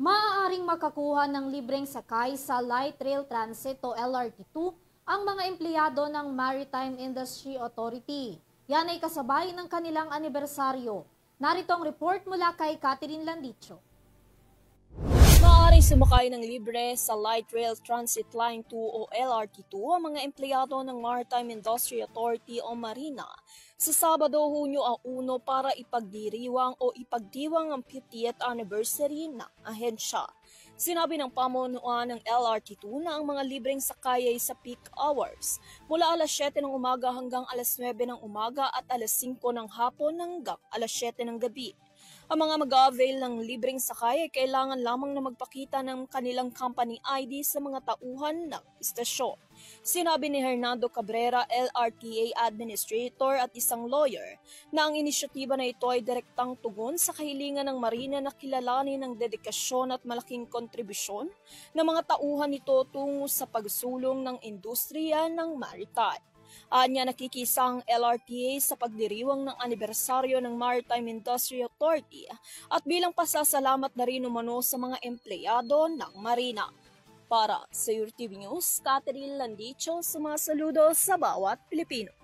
Maaaring makakuha ng libreng sakay sa Light Rail Transit o LRT2 ang mga empleyado ng Maritime Industry Authority. Yan ay kasabay ng kanilang anibersaryo. Narito ang report mula kay Catherine Landicho. Maaaring sumakay ng libre sa Light Rail Transit Line 2 o LRT2 ang mga empleyado ng Maritime Industry Authority o Marina sa Sabado, Hunyo 1 para ipagdiriwang o ipagdiwang ang 50th anniversary ng ahensya. Sinabi ng pamunuan ng LRT2 na ang mga libreng sakay ay sa peak hours mula alas 7 ng umaga hanggang alas 9 ng umaga at alas 5 ng hapon hanggang alas 7 ng gabi. Ang mga mag-avail ng libreng sakay ay kailangan lamang na magpakita ng kanilang company ID sa mga tauhan ng istasyon. Sinabi ni Hernando Cabrera, LRTA Administrator at isang lawyer, na ang inisyatiba na ito ay direktang tugon sa kahilingan ng Marina na kilalanin ng dedikasyon at malaking kontribusyon ng mga tauhan nito tungo sa pagsulong ng industriya ng maritime. Anya nakikisa ang LRTA sa pagdiriwang ng anibersaryo ng Maritime Industry Authority at bilang pasasalamat na rin umano sa mga empleyado ng Marina. Para sa UrTV News, Catherine Landicho, sumasaludo sa bawat Pilipino.